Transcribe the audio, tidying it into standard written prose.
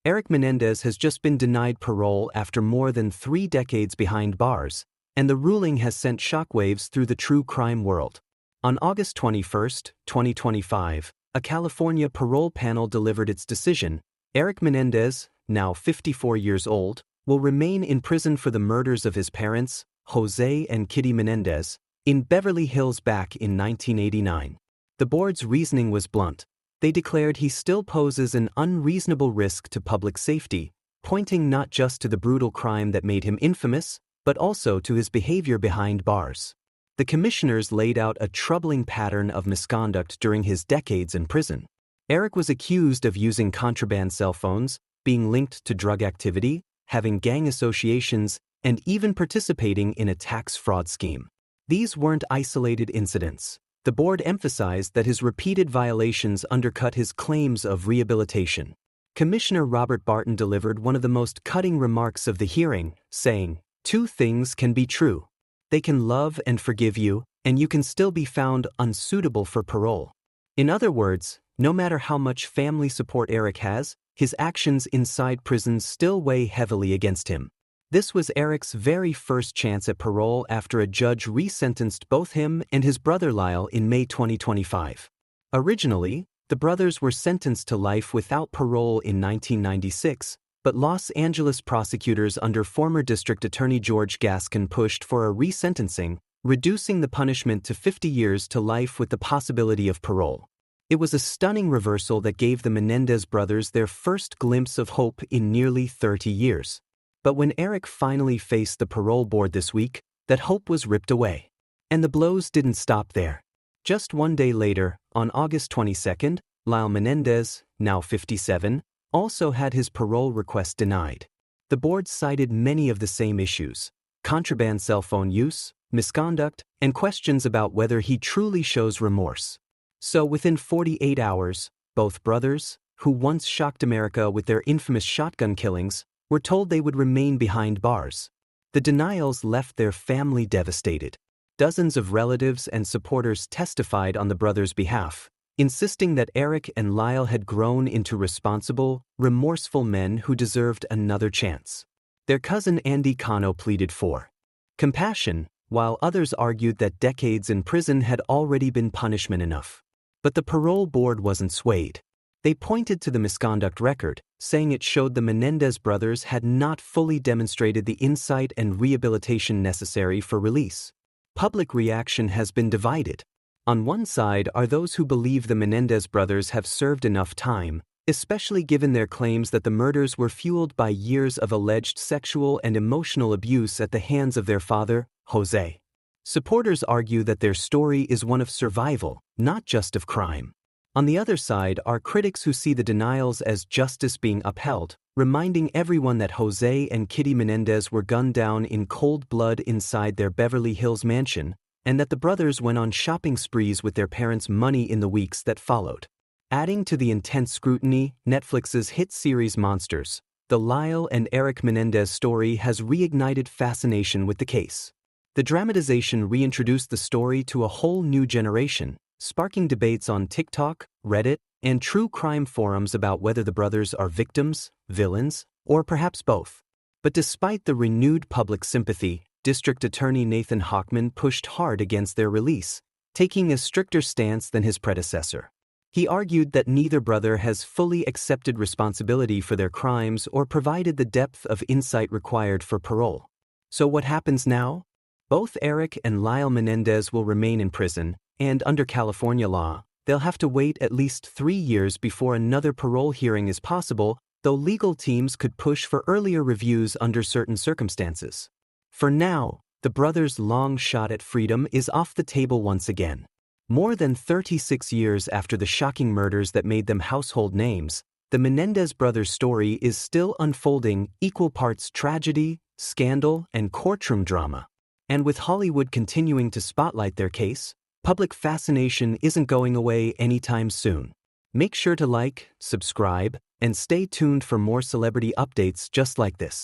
Erik Menendez has just been denied parole after more than 3 decades behind bars, and the ruling has sent shockwaves through the true crime world. On August 21, 2025, a California parole panel delivered its decision. Erik Menendez, now 54 years old, will remain in prison for the murders of his parents, José and Kitty Menendez, in Beverly Hills back in 1989. The board's reasoning was blunt. They declared he still poses an unreasonable risk to public safety, pointing not just to the brutal crime that made him infamous, but also to his behavior behind bars. The commissioners laid out a troubling pattern of misconduct during his decades in prison. Erik was accused of using contraband cell phones, being linked to drug activity, having gang associations, and even participating in a tax fraud scheme. These weren't isolated incidents. The board emphasized that his repeated violations undercut his claims of rehabilitation. Commissioner Robert Barton delivered one of the most cutting remarks of the hearing, saying, "Two things can be true. They can love and forgive you, and you can still be found unsuitable for parole." In other words, no matter how much family support Erik has, his actions inside prison still weigh heavily against him. This was Erik's very first chance at parole after a judge resentenced both him and his brother Lyle in May 2025. Originally, the brothers were sentenced to life without parole in 1996, but Los Angeles prosecutors under former District Attorney George Gascon pushed for a resentencing, reducing the punishment to 50 years to life with the possibility of parole. It was a stunning reversal that gave the Menendez brothers their first glimpse of hope in nearly 30 years. But when Erik finally faced the parole board this week, that hope was ripped away. And the blows didn't stop there. Just one day later, on August 22, Lyle Menendez, now 57, also had his parole request denied. The board cited many of the same issues: contraband cell phone use, misconduct, and questions about whether he truly shows remorse. So within 48 hours, both brothers, who once shocked America with their infamous shotgun killings, were told they would remain behind bars. The denials left their family devastated. Dozens of relatives and supporters testified on the brothers' behalf, insisting that Erik and Lyle had grown into responsible, remorseful men who deserved another chance. Their cousin Andy Cano pleaded for compassion, while others argued that decades in prison had already been punishment enough. But the parole board wasn't swayed. They pointed to the misconduct record, saying it showed the Menendez brothers had not fully demonstrated the insight and rehabilitation necessary for release. Public reaction has been divided. On one side are those who believe the Menendez brothers have served enough time, especially given their claims that the murders were fueled by years of alleged sexual and emotional abuse at the hands of their father, José. Supporters argue that their story is one of survival, not just of crime. On the other side are critics who see the denials as justice being upheld, reminding everyone that José and Kitty Menendez were gunned down in cold blood inside their Beverly Hills mansion, and that the brothers went on shopping sprees with their parents' money in the weeks that followed. Adding to the intense scrutiny, Netflix's hit series Monsters, the Lyle and Erik Menendez story has reignited fascination with the case. The dramatization reintroduced the story to a whole new generation, sparking debates on TikTok, Reddit, and true crime forums about whether the brothers are victims, villains, or perhaps both. But despite the renewed public sympathy, District Attorney Nathan Hochman pushed hard against their release, taking a stricter stance than his predecessor. He argued that neither brother has fully accepted responsibility for their crimes or provided the depth of insight required for parole. So what happens now? Both Erik and Lyle Menendez will remain in prison, and under California law, they'll have to wait at least 3 years before another parole hearing is possible, though legal teams could push for earlier reviews under certain circumstances. For now, the brothers' long shot at freedom is off the table once again. More than 36 years after the shocking murders that made them household names, the Menendez brothers' story is still unfolding, equal parts tragedy, scandal, and courtroom drama. And with Hollywood continuing to spotlight their case, public fascination isn't going away anytime soon. Make sure to like, subscribe, and stay tuned for more celebrity updates just like this.